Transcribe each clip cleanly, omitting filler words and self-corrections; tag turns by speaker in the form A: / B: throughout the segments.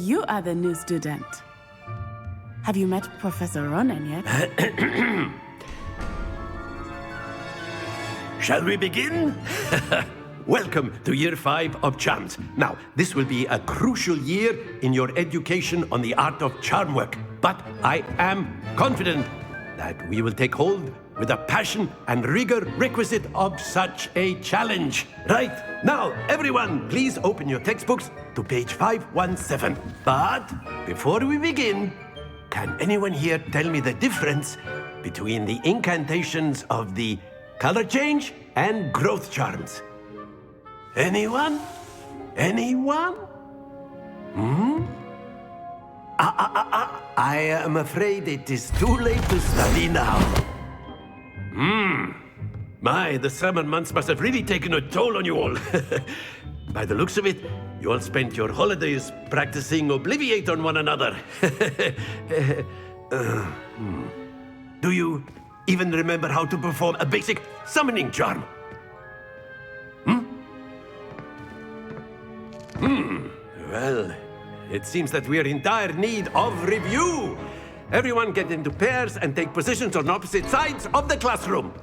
A: you are the new student. Have you met Professor Ronen yet?
B: Shall we begin? Welcome to Year 5 of Charms. Now, this will be a crucial year in your education on the art of charm work. But I am confident that we will take hold with the passion and rigor requisite of such a challenge. Right, now, everyone, please open your textbooks to page 517. But before we begin, can anyone here tell me the difference between the incantations of the color change and growth charms? Anyone? Anyone? I am afraid it is too late to study now. My, the summer months must have really taken a toll on you all. By the looks of it, you all spent your holidays practicing Obliviate on one another. Do you even remember how to perform a basic summoning charm? Well, it seems that we are in dire need of review. Everyone get into pairs and take positions on opposite sides of the classroom.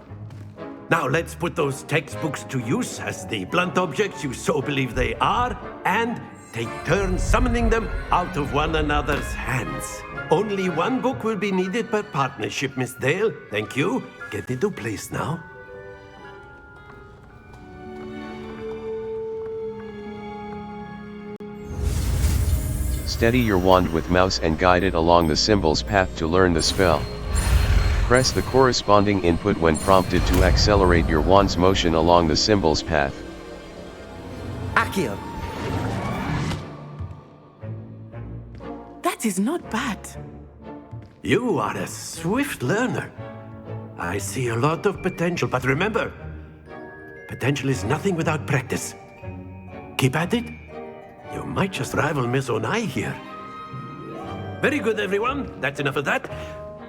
B: Now let's put those textbooks to use as the blunt objects you so believe they are, and take turns summoning them out of one another's hands. Only one book will be needed per partnership, Miss Dale. Thank you. Get into place now.
C: Steady your wand with mouse and guide it along the symbol's path to learn the spell. Press the corresponding input when prompted to accelerate your wand's motion along the symbol's path.
B: Accio.
A: That is not bad.
B: You are a swift learner. I see a lot of potential, but remember, potential is nothing without practice. Keep at it. You might just rival Miss Onai here. Very good, everyone. That's enough of that.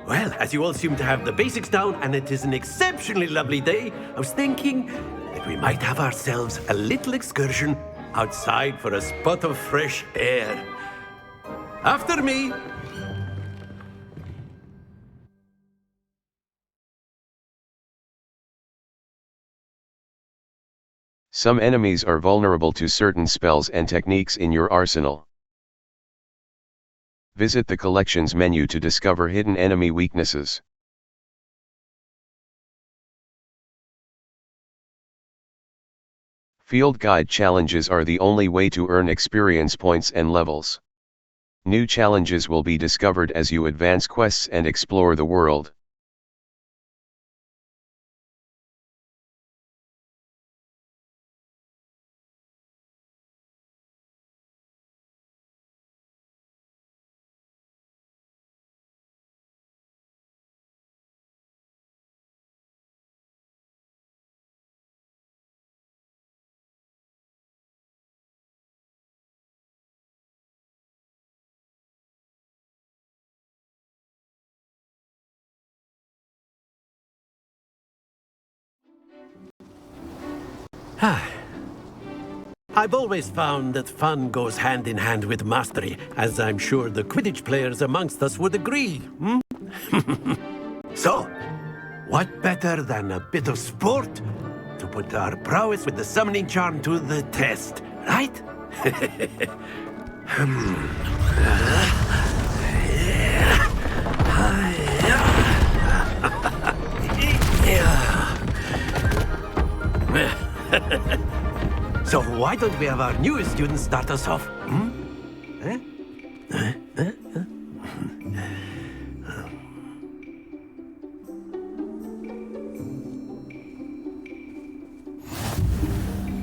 B: Well, as you all seem to have the basics down, and it is an exceptionally lovely day, I was thinking that we might have ourselves a little excursion outside for a spot of fresh air. After me.
C: Some enemies are vulnerable to certain spells and techniques in your arsenal. Visit the Collections menu to discover hidden enemy weaknesses. Field Guide challenges are the only way to earn experience points and levels. New challenges will be discovered as you advance quests and explore the world.
B: I've always found that fun goes hand in hand with mastery, as I'm sure the Quidditch players amongst us would agree. So, what better than a bit of sport to put our prowess with the summoning charm to the test, right? So why don't we have our newest student start us off?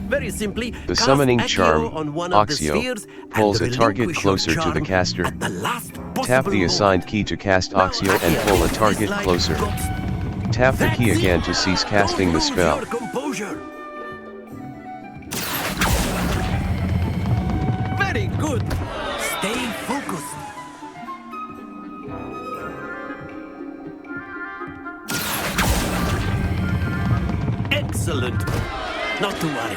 B: Very simply,
C: the summoning charm,
B: on one of the
C: Accio,
B: spheres
C: pulls a target
B: relinquish
C: closer
B: your
C: to the
B: charm
C: caster.
B: at the last
C: Tap
B: possible
C: the assigned
B: moment.
C: key to cast
B: Now,
C: Accio and
B: Accio,
C: pull a
B: this
C: target
B: life
C: closer.
B: got-
C: Tap the key
B: That's
C: again
B: it.
C: to cease
B: Don't
C: casting the
B: lose
C: spell.
B: your composure. Very good. Stay focused. Excellent. Not to worry.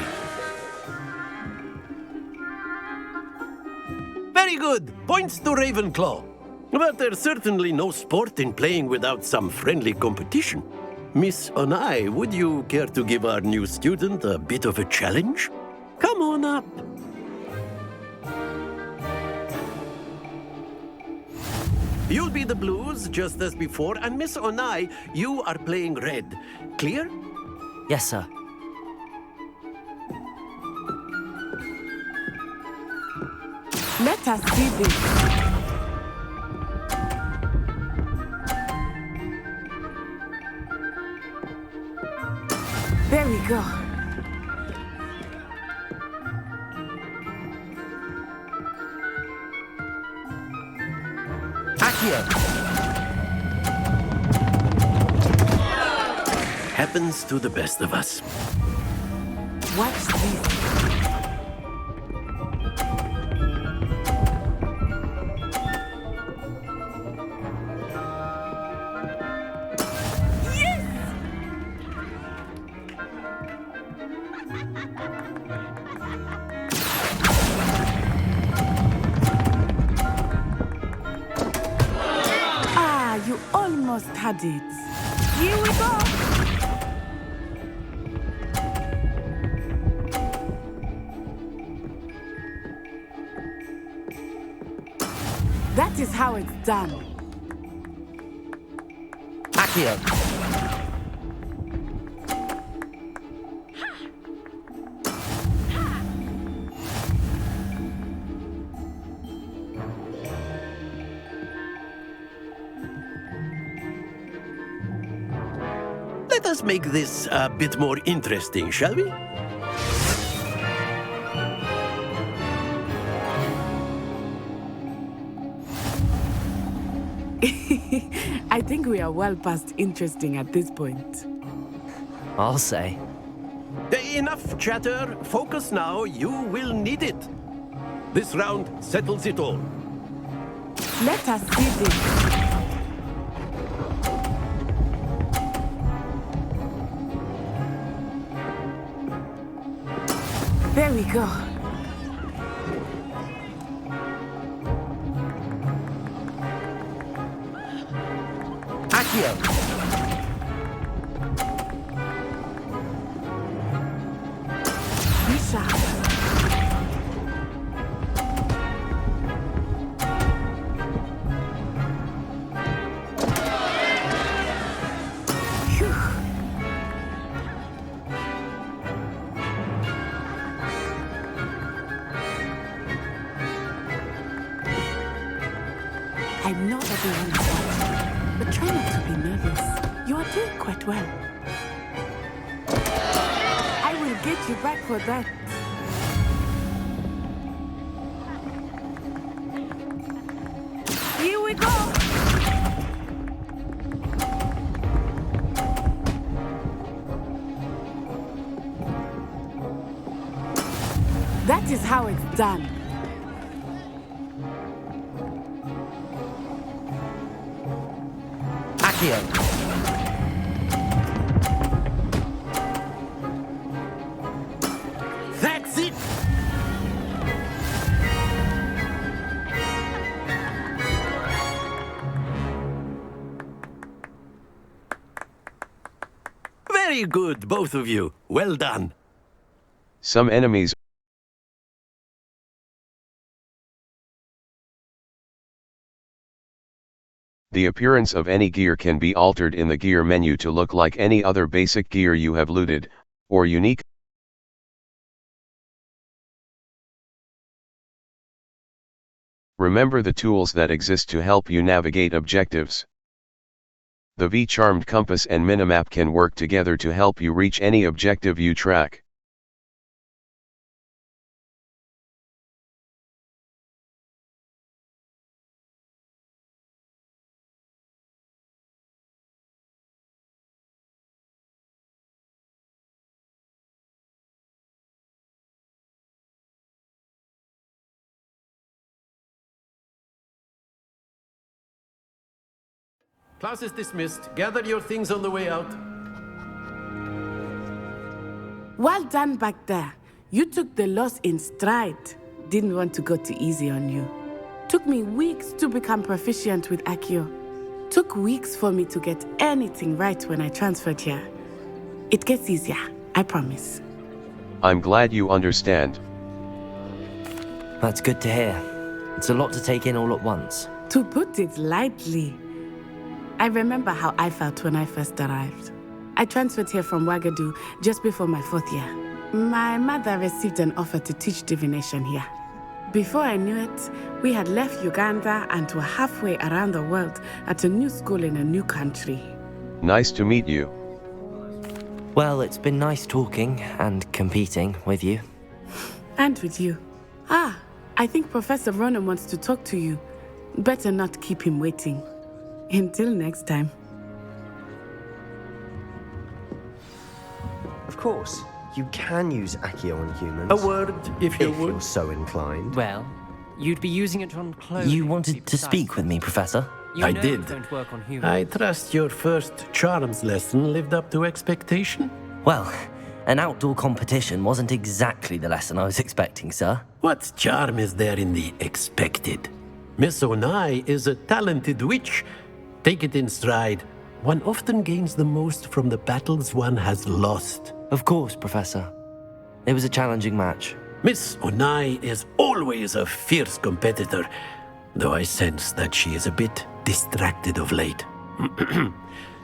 B: Very good. good. Points to Ravenclaw. But there's certainly no sport in playing without some friendly competition. Miss Onai, would you care to give our new student a bit of a challenge? Come on up. You'll be the blues, just as before, and Miss Onai, you are playing red. Clear?
D: Yes, sir.
A: Let us see this. There we go.
D: Accio!
B: Happens to the best of us.
A: Watch this. You almost had it. Here we go! That is how it's done.
D: Accio!
B: Let us make this a bit more interesting, shall we?
A: I think we are well past interesting at this point.
D: I'll say.
B: Enough chatter. Focus now. You will need it. This round settles it all.
A: Let us see this. There we go.
D: Accio!
A: Be sharp. Phew. I know everyone is watching, but try not to be nervous. You are doing quite well. I will get you back for that. Here we go! That is how it's done.
D: Accio!
B: That's it! Very good, both of you. Well done.
C: Some enemies The appearance of any gear can be altered in the gear menu to look like any other basic gear you have looted, or unique. Remember the tools that exist to help you navigate objectives. The V-Charmed compass and minimap can work together to help you reach any objective you track.
B: Class is dismissed. Gather your things on the way out.
A: Well done back there. You took the loss in stride. Didn't want to go too easy on you. Took me weeks to become proficient with Accio. Took weeks for me to get anything right when I transferred here. It gets easier, I promise.
C: I'm glad you understand.
D: That's good to hear. It's a lot to take in all at once.
A: To put it lightly, I remember how I felt when I first arrived. I transferred here from Wagadu just before my 4th year. My mother received an offer to teach divination here. Before I knew it, we had left Uganda and were halfway around the world at a new school in a new country.
C: Nice to meet you.
D: Well, it's been nice talking and competing with you.
A: And with you. I think Professor Ronen wants to talk to you. Better not keep him waiting. Until next time.
E: Of course, you can use Accio on humans.
B: A word, if you
E: if
B: would.
E: you're so inclined.
F: Well, you'd be using it on clothing.
D: You
F: to be
D: wanted to
F: precise.
D: speak with me, Professor?
F: You
B: I
F: know
B: did.
F: it don't work on humans.
B: I trust your first charms lesson lived up to expectation?
D: Well, an outdoor competition wasn't exactly the lesson I was expecting, sir.
B: What charm is there in the expected? Miss Onai is a talented witch. Take it in stride. One often gains the most from the battles one has lost.
D: Of course, Professor. It was a challenging match.
B: Miss Onai is always a fierce competitor, though I sense that she is a bit distracted of late.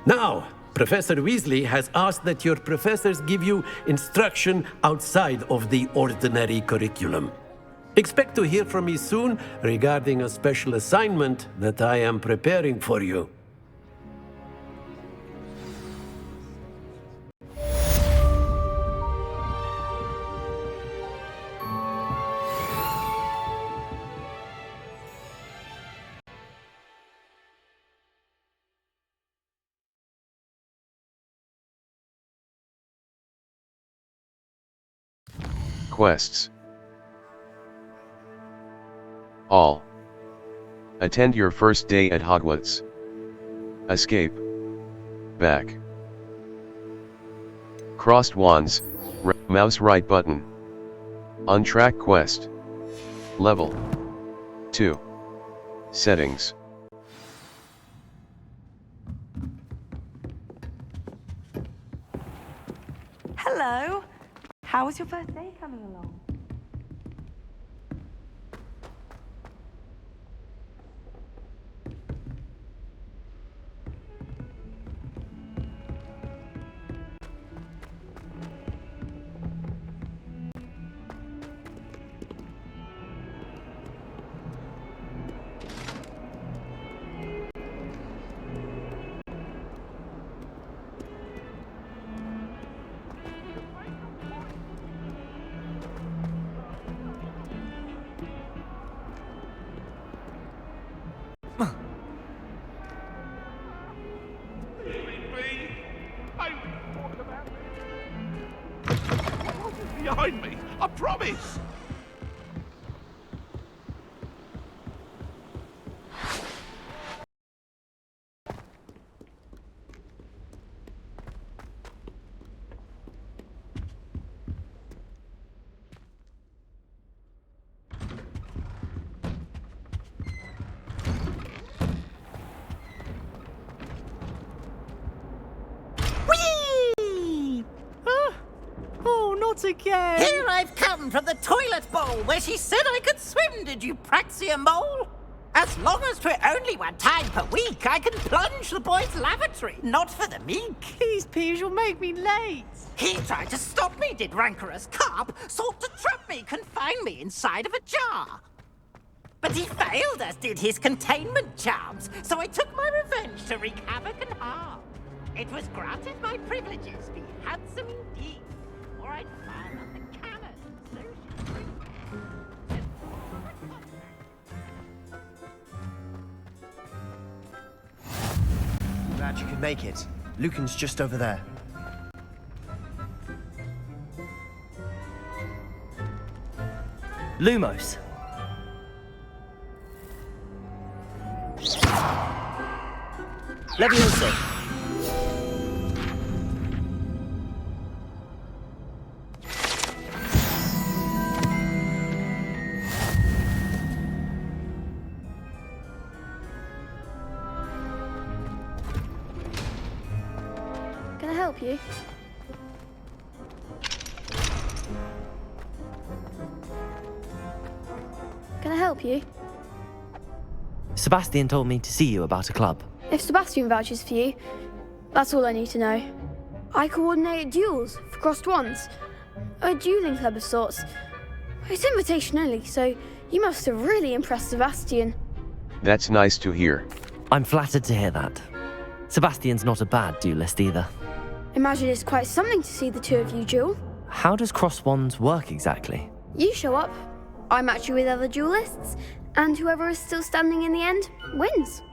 B: Now, Professor Weasley has asked that your professors give you instruction outside of the ordinary curriculum. Expect to hear from me soon regarding a special assignment that I am preparing for you.
C: Quests. All. Attend your first day at Hogwarts. Escape. Back. Crossed wands, mouse right button. Untrack quest. Level 2. Settings.
G: Hello. How was your birthday coming along?
H: Behind me, I promise!
F: Again.
I: Here I've come from the toilet bowl where she said I could swim, did you praxia mole? As long as 'twere only one time per week, I can plunge the boys' lavatory, not for the meek.
F: Please, Peeves, you'll make me late.
I: He tried to stop me, did rancorous carp, sought to trap me, confine me inside of a jar. But he failed, as did his containment charms, so I took my revenge to wreak havoc and harm. It was granted my privileges, be handsome indeed, or I'd fire up the cannon, so she'd bring
E: Glad you could make it. Lucan's just over there.
D: Lumos. Leviosa.
H: help you? Can I help you?
D: Sebastian told me to see you about a club.
H: If Sebastian vouches for you, that's all I need to know. I coordinate duels for crossed wands. A dueling club of sorts. It's invitation only, so you must have really impressed Sebastian.
C: That's nice to hear.
D: I'm flattered to hear that. Sebastian's not a bad duelist either.
H: Imagine it's quite something to see the two of you duel.
D: How does cross wands work exactly?
H: You show up, I match you with other duelists, and whoever is still standing in the end wins.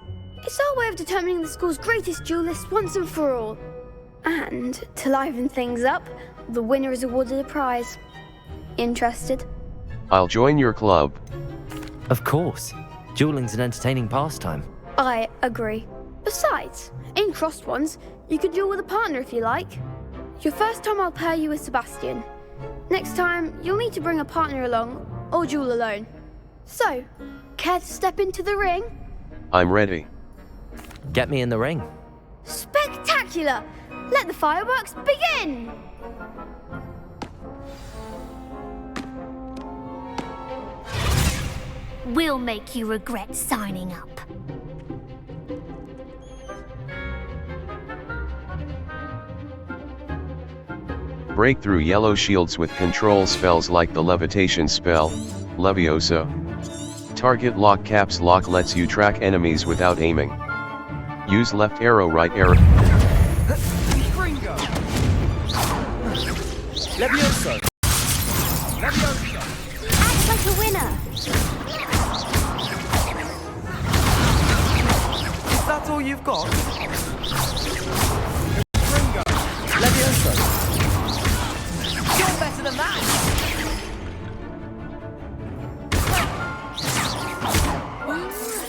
H: It's our way of determining the school's greatest duelist once and for all. And to liven things up, the winner is awarded a prize. Interested?
C: I'll join your club.
D: Of course. Dueling's an entertaining pastime.
H: I agree. Besides, in crossed ones, you could duel with a partner if you like. Your first time I'll pair you with Sebastian. Next time, you'll need to bring a partner along, or duel alone. So, care to step into the ring?
C: I'm ready.
D: Get me in the ring.
H: Spectacular! Let the fireworks begin!
J: We'll make you regret signing up.
C: Break through yellow shields with control spells like the levitation spell, Levioso. Target lock caps lock lets you track enemies without aiming. Use left arrow right arrow.
E: Gringo! Levioso! Levioso!
J: Act like a winner.
E: Is that all you've got? Gringo! Levioso! You're better than that!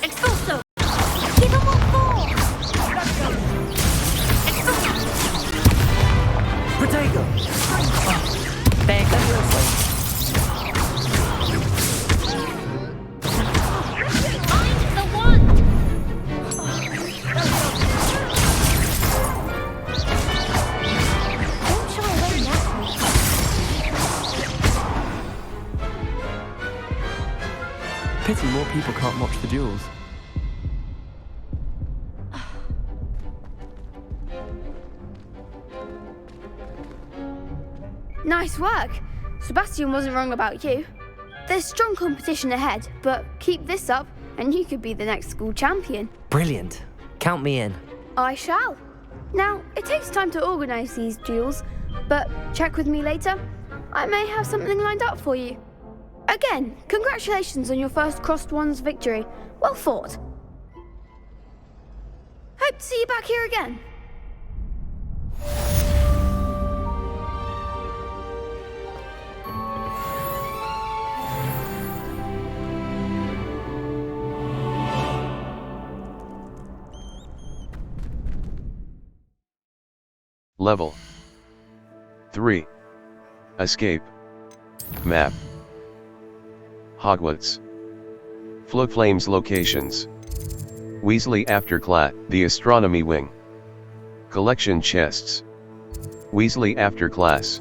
J: Expulso! Give him more force!
D: Protego! There goes.
J: Find the one! Don't shy away now.
F: Pity more people can't watch the duels.
H: Nice work! Sebastian wasn't wrong about you. There's strong competition ahead, but keep this up and you could be the next school champion.
D: Brilliant. Count me in.
H: I shall. Now, it takes time to organise these duels, but check with me later. I may have something lined up for you. Again, congratulations on your first crossed wands victory. Well fought. Hope to see you back here again.
C: Level 3. Escape. Map. Hogwarts. Flames locations. Weasley after class, the astronomy wing. Collection chests. Weasley after class.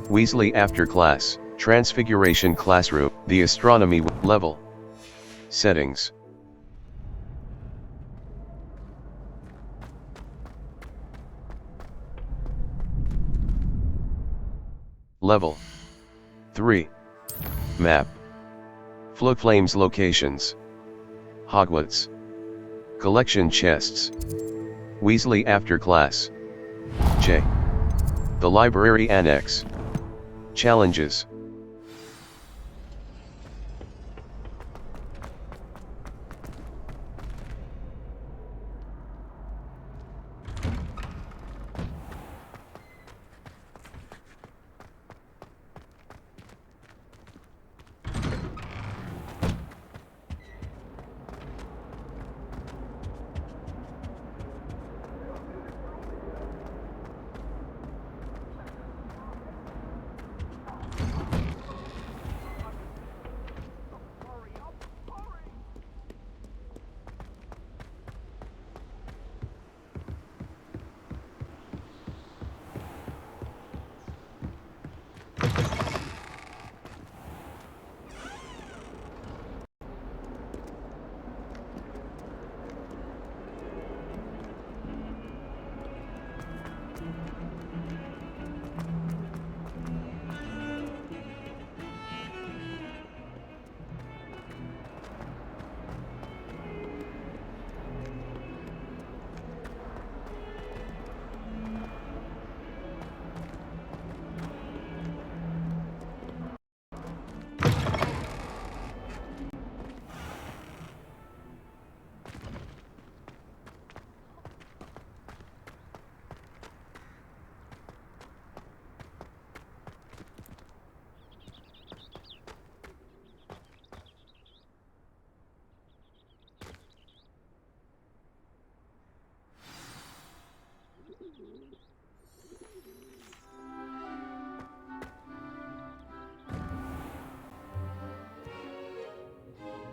C: Weasley after class, transfiguration classroom, the astronomy level. Settings. Level 3. Map. Flames locations. Hogwarts. Collection chests. Weasley after class. J. The library annex. Challenges.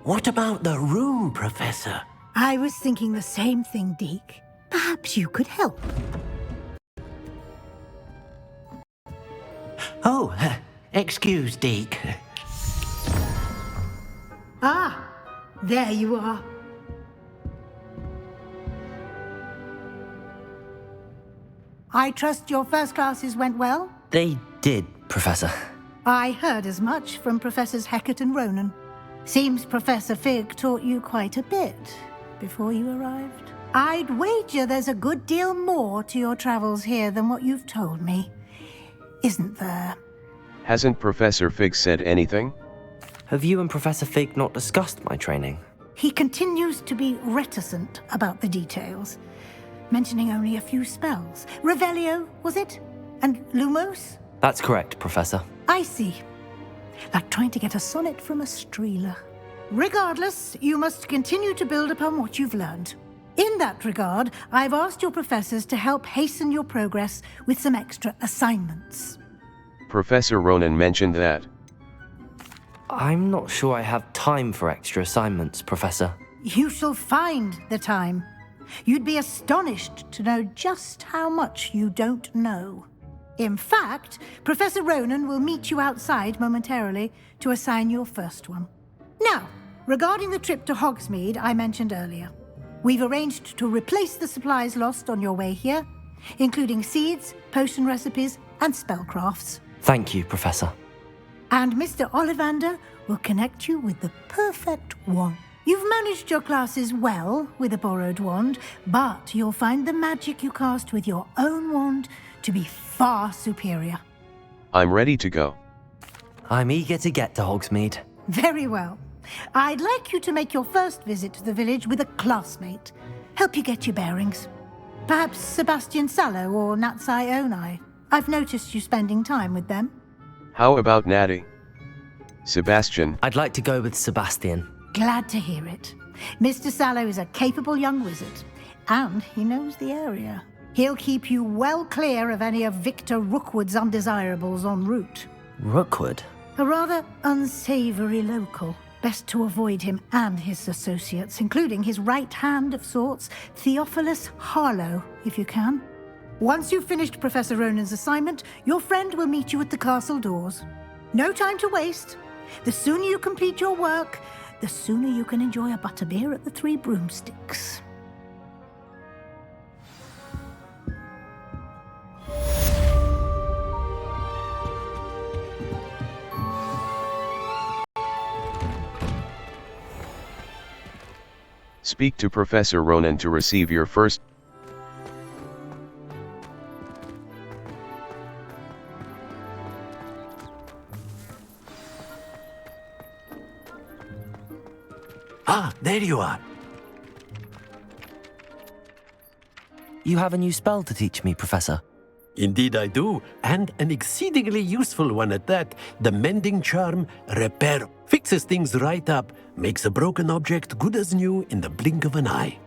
B: What about the room, Professor?
K: I was thinking the same thing, Deke. Perhaps you could help.
B: Oh, excuse, Deke.
K: Ah, there you are. I trust your first classes went well?
D: They did, Professor.
K: I heard as much from Professors Hecat and Ronen. Seems Professor Fig taught you quite a bit before you arrived. I'd wager there's a good deal more to your travels here than what you've told me. Isn't there?
C: Hasn't Professor Fig said anything?
D: Have you and Professor Fig not discussed my training?
K: He continues to be reticent about the details, mentioning only a few spells. Revelio, was it? And Lumos?
D: That's correct, Professor.
K: I see. Like trying to get a sonnet from a streeler. Regardless, you must continue to build upon what you've learned. In that regard, I've asked your professors to help hasten your progress with some extra assignments.
C: Professor Ronen mentioned that.
D: I'm not sure I have time for extra assignments, Professor.
K: You shall find the time. You'd be astonished to know just how much you don't know. In fact, Professor Ronen will meet you outside momentarily to assign your first one. Now, regarding the trip to Hogsmeade I mentioned earlier, we've arranged to replace the supplies lost on your way here, including seeds, potion recipes, and spellcrafts.
D: Thank you, Professor.
K: And Mr. Ollivander will connect you with the perfect wand. You've managed your classes well with a borrowed wand, but you'll find the magic you cast with your own wand to be far superior.
C: I'm ready to go.
D: I'm eager to get to Hogsmeade.
K: Very well. I'd like you to make your first visit to the village with a classmate. Help you get your bearings. Perhaps Sebastian Sallow or Natsai Onai. I've noticed you spending time with them.
C: How about Natty? Sebastian?
D: I'd like to go with Sebastian.
K: Glad to hear it. Mr. Sallow is a capable young wizard, and he knows the area. He'll keep you well clear of any of Victor Rookwood's undesirables en route.
D: Rookwood?
K: A rather unsavory local. Best to avoid him and his associates, including his right hand of sorts, Theophilus Harlow, if you can. Once you've finished Professor Ronen's assignment, your friend will meet you at the castle doors. No time to waste. The sooner you complete your work, the sooner you can enjoy a butterbeer at the Three Broomsticks.
C: Speak to Professor Ronen to receive your first.
B: Ah, there you are.
D: You have a new spell to teach me, Professor.
B: Indeed I do, and an exceedingly useful one at that. The mending charm, Reparo. Fixes things right up, makes a broken object good as new in the blink of an eye.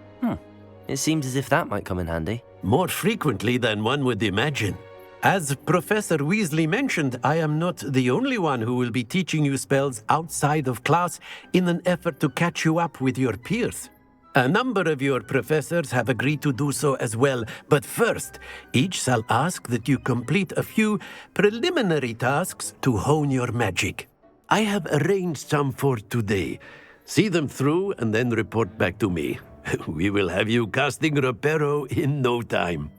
D: It seems as if that might come in handy.
B: More frequently than one would imagine. As Professor Weasley mentioned, I am not the only one who will be teaching you spells outside of class in an effort to catch you up with your peers. A number of your professors have agreed to do so as well, but first, each shall ask that you complete a few preliminary tasks to hone your magic. I have arranged some for today. See them through and then report back to me. We will have you casting Reparo in no time.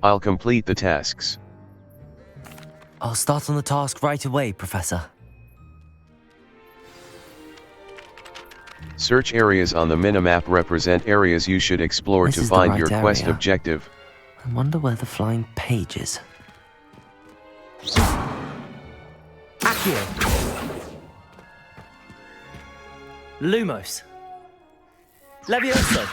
C: I'll complete the tasks.
D: I'll start on the task right away, Professor.
C: Search areas on the minimap represent areas you should explore
D: This
C: to
D: is the
C: find
D: right
C: your quest
D: area.
C: objective.
D: I wonder where the flying page is. Accio! Lumos! Levioso!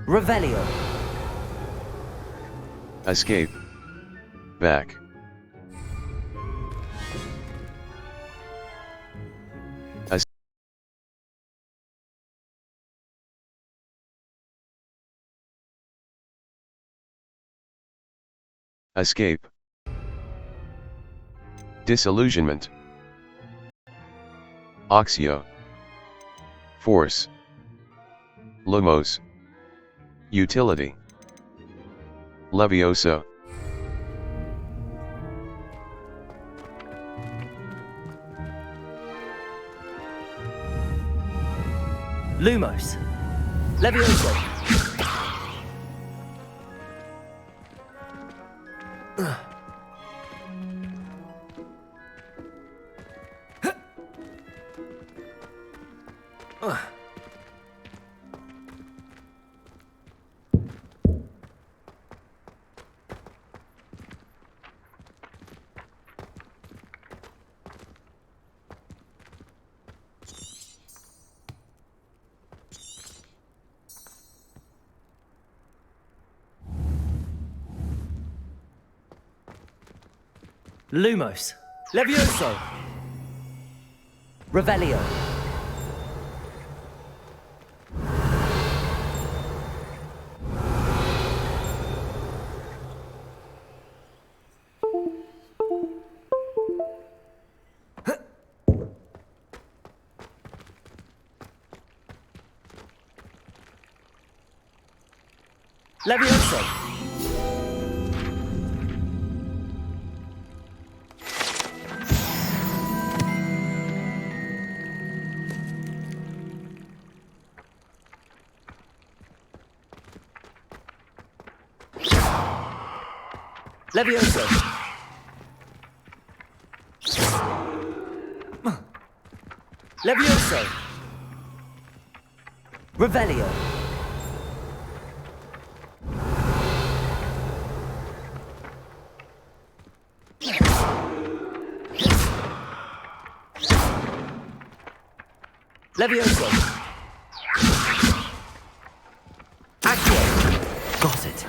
D: Revelio!
C: Escape. Back. Escape. Disillusionment. Oxio. Force. Lumos. Utility. Levioso.
D: Lumos. Levioso. Lumos. Levioso. Revelio. Levioso. Levioso. Levioso. Revelio. Levioso. Accio. Got it.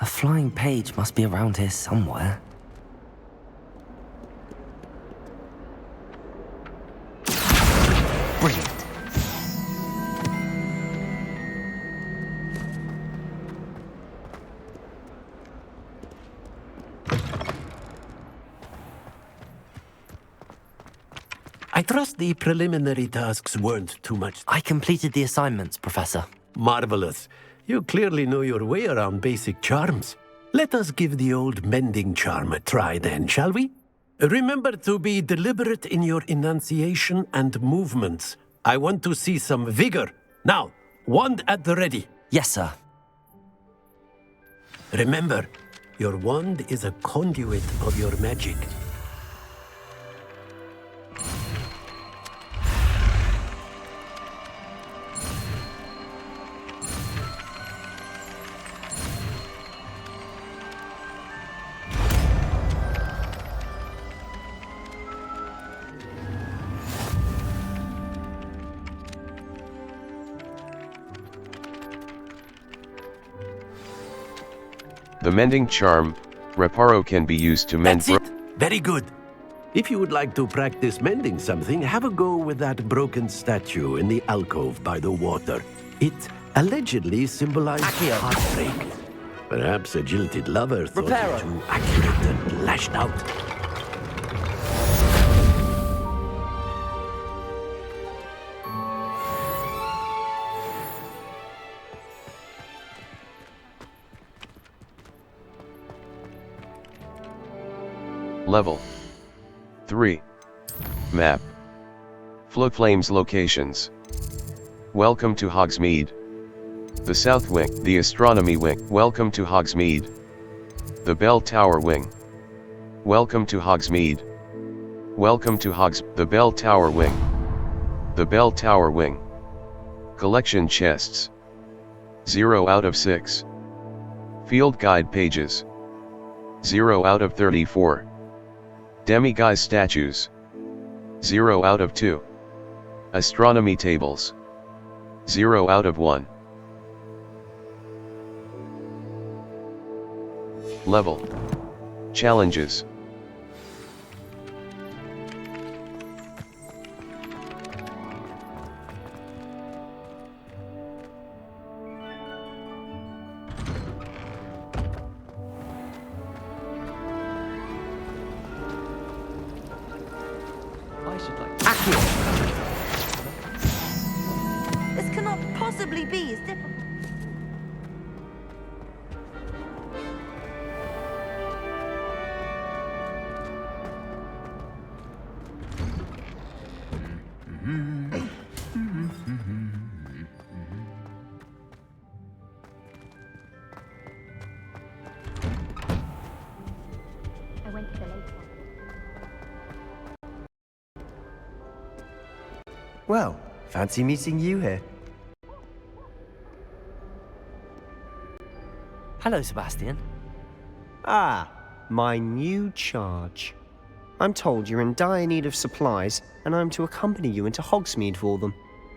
D: A flying page must be around here somewhere. Brilliant.
B: I trust the preliminary tasks weren't too much.
D: I completed the assignments, Professor.
B: Marvelous. You clearly know your way around basic charms. Let us give the old mending charm a try then, shall we? Remember to be deliberate in your enunciation and movements. I want to see some vigor. Now, wand at the ready.
D: Yes, sir.
B: Remember, your wand is a conduit of your magic.
C: The mending charm, Reparo, can be used to mend.
B: That's it. Very good. If you would like to practice mending something, have a go with that broken statue in the alcove by the water. It allegedly symbolized heartbreak. Perhaps a jilted lover thought it too accurate and lashed out.
C: Level 3. Map. Floodflames locations. Welcome to Hogsmeade. The South Wing, the Astronomy Wing. Welcome to Hogsmeade. The Bell Tower Wing. Welcome to Hogsmeade. Welcome to the Bell Tower Wing. The Bell Tower Wing. Collection chests. 0 out of 6. Field guide pages. 0 out of 34. Demiguise statues. 0 out of 2. Astronomy tables. 0 out of 1. Level. Challenges.
F: I should like
G: This cannot possibly be as difficult.
J: I went to the lake.
E: Well, fancy meeting you here.
D: Hello, Sebastian.
E: Ah, my new charge. I'm told you're in dire need of supplies, and I'm to accompany you into Hogsmeade for them.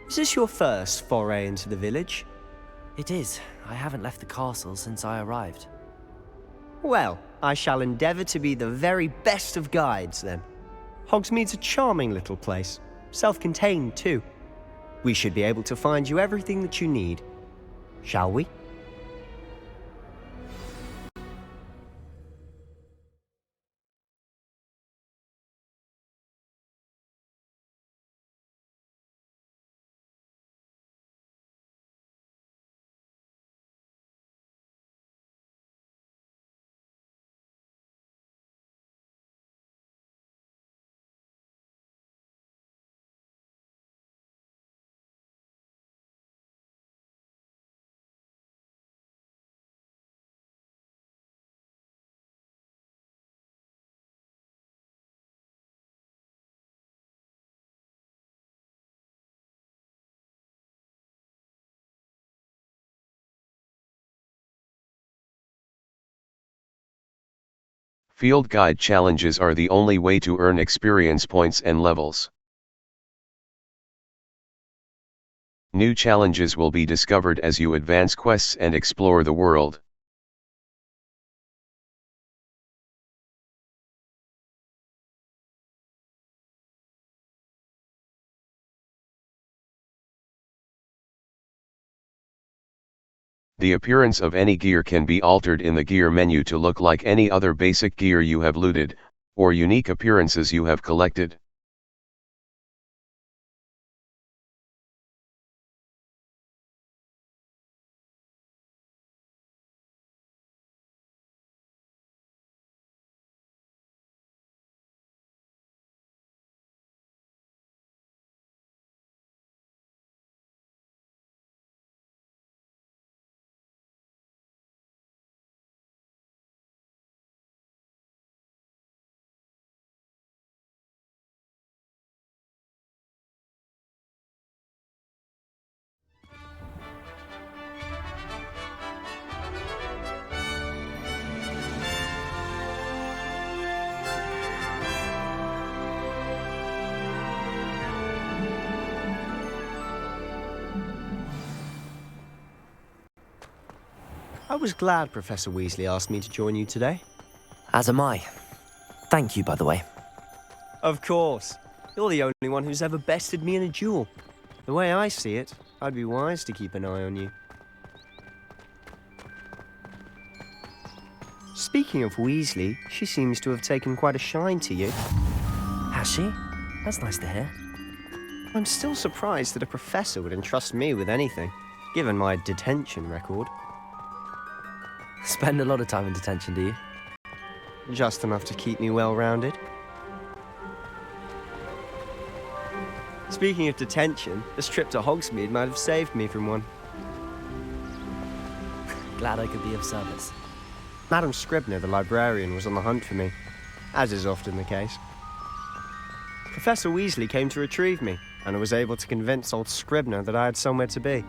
E: Is this your first foray into the village?
D: It is. I haven't left the castle since I arrived.
E: Well, I shall endeavour to be the very best of guides, then. Hogsmeade's a charming little place, self-contained too. We should be able to find you everything that you need. Shall we?
C: Field guide challenges are the only way to earn experience points and levels. New challenges will be discovered as you advance quests and explore the world. The appearance of any gear can be altered in the gear menu to look like any other basic gear you have looted, or unique appearances you have collected.
E: I was glad Professor Weasley asked me to join you today.
D: As am I. Thank you, by the way.
E: Of course. You're the only one who's ever bested me in a duel. The way I see it, I'd be wise to keep an eye on you. Speaking of Weasley, she seems to have taken quite a shine to you.
D: Has she? That's nice to hear.
E: I'm still surprised that a professor would entrust me with anything, given my detention record.
D: Spend a lot of time in detention, do you?
E: Just enough to keep me well-rounded. Speaking of detention, this trip to Hogsmeade might have saved me from one.
D: Glad I could be of service.
E: Madam Scribner, the librarian, was on the hunt for me, as is often the case. Professor Weasley came to retrieve me, and I was able to convince old Scribner that I had somewhere to be.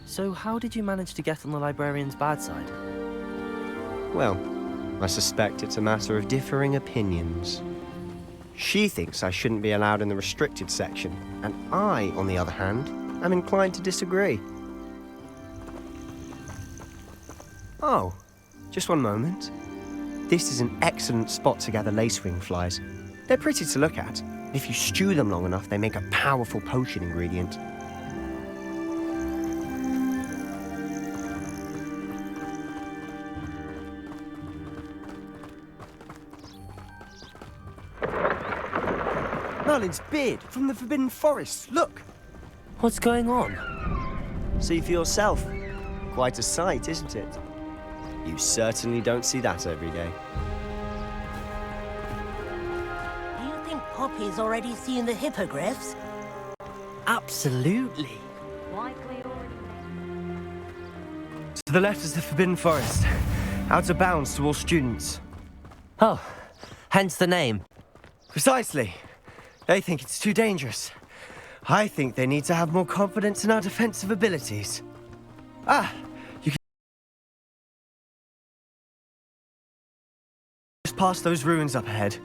D: So how did you manage to get on the librarian's bad side?
E: Well, I suspect it's a matter of differing opinions. She thinks I shouldn't be allowed in the restricted section, and I, on the other hand, I'm inclined to disagree. Oh, just one moment. This is an excellent spot to gather lacewing flies. They're pretty to look at. If you stew them long enough, they make a powerful potion ingredient. Merlin's beard from the Forbidden Forest. Look!
D: What's going on?
E: See for yourself. Quite a sight, isn't it? You certainly don't see that every day.
L: Do you think Poppy's already seen the hippogriffs?
D: Absolutely.
E: To the left is the Forbidden Forest. Out of bounds to all students.
D: Oh, hence the name.
E: Precisely. They think it's too dangerous. I think they need to have more confidence in our defensive abilities. Ah, you can just pass those ruins up ahead.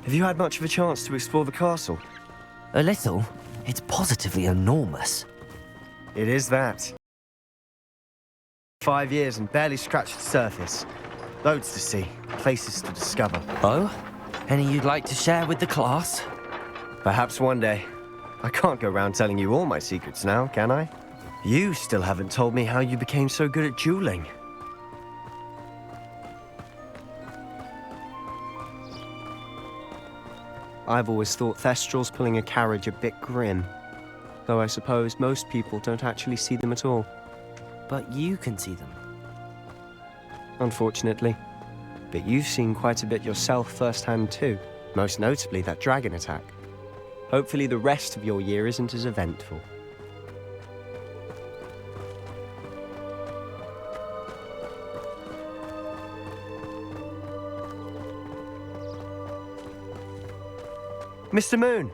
E: Have you had much of a chance to explore the castle?
D: A little. It's positively enormous.
E: It is that. 5 years and barely scratched the surface. Loads to see, places to discover.
D: Oh? Any you'd like to share with the class?
E: Perhaps one day. I can't go around telling you all my secrets now, can I? You still haven't told me how you became so good at dueling. I've always thought Thestrals pulling a carriage a bit grim. Though I suppose most people don't actually see them at all.
D: But you can see them.
E: Unfortunately. But you've seen quite a bit yourself firsthand too. Most notably that dragon attack. Hopefully the rest of your year isn't as eventful. Mr. Moon!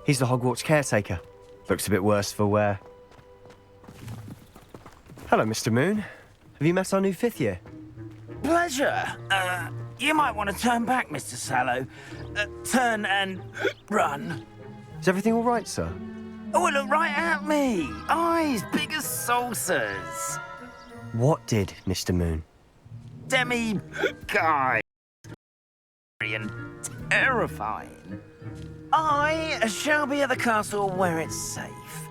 E: He's the Hogwarts caretaker. Looks a bit worse for wear. Hello, Mr. Moon. Have you met our new 5th year?
M: Pleasure. You might want to turn back, Mr. Sallow. Turn and run.
E: Is everything all right, sir?
M: Oh, look right at me. Eyes big as saucers.
E: What did, Mr. Moon?
M: Demi-guy. And terrifying. I shall be at the castle where it's safe.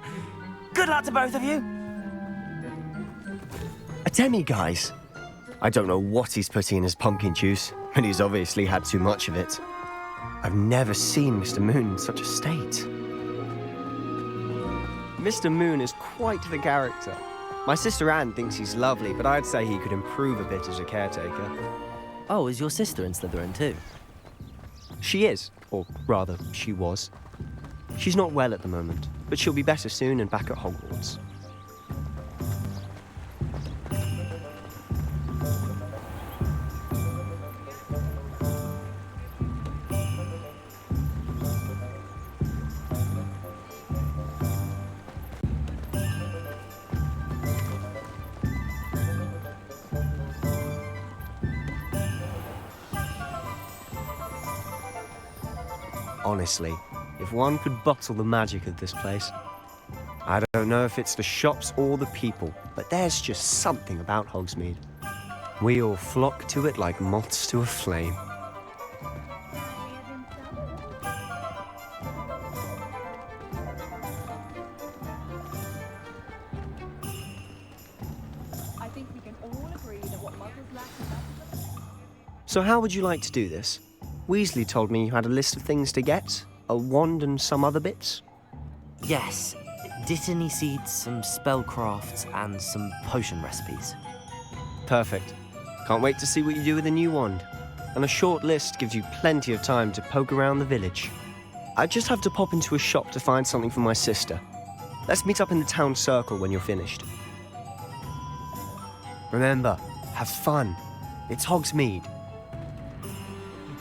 M: Good luck to both of you.
E: A demi-guise? I don't know what he's putting in his pumpkin juice, and he's obviously had too much of it. I've never seen Mr. Moon in such a state. Mr. Moon is quite the character. My sister Anne thinks he's lovely, but I'd say he could improve a bit as a caretaker.
D: Oh, is your sister in Slytherin too?
E: She is, or rather, she was. She's not well at the moment, but she'll be better soon and back at Hogwarts. Honestly, if one could bottle the magic of this place. I don't know if it's the shops or the people, but there's just something about Hogsmeade. We all flock to it like moths to a flame.
N: I think we can all agree that what Muggles lack is
E: So how would you like to do this? Weasley told me you had a list of things to get. A wand and some other bits.
D: Yes. Dittany seeds, some spellcrafts, and some potion recipes.
E: Perfect. Can't wait to see what you do with the new wand. And a short list gives you plenty of time to poke around the village. I just have to pop into a shop to find something for my sister. Let's meet up in the town circle when you're finished. Remember, have fun. It's Hogsmeade.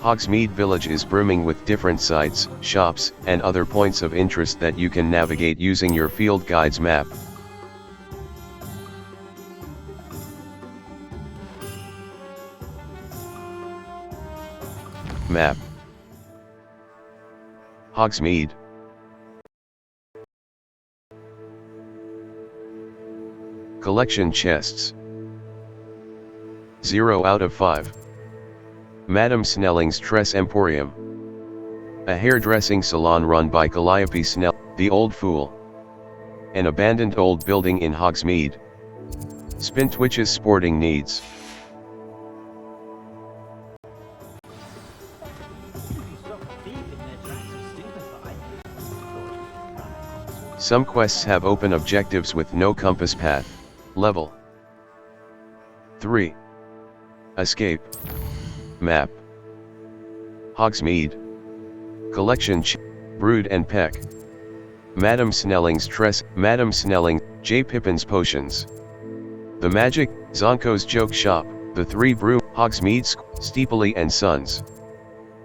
C: Hogsmeade Village is brimming with different sites, shops, and other points of interest that you can navigate using your field guide's map. Map. Hogsmeade. Collection chests. 0 out of 5. Madame Snelling's Tress Emporium. A hairdressing salon run by Calliope Snell, the Old Fool. An abandoned old building in Hogsmeade. Spintwitch's sporting needs. Some quests have open objectives with no compass path. Level 3. Escape. Map. Hogsmeade. Collection Brood and Peck. Madame Snelling's Tress. Madame Snelling, J. Pippin's Potions. The Magic, Zonko's Joke Shop, The Three Broom, Hogsmeade, Steepley and Sons.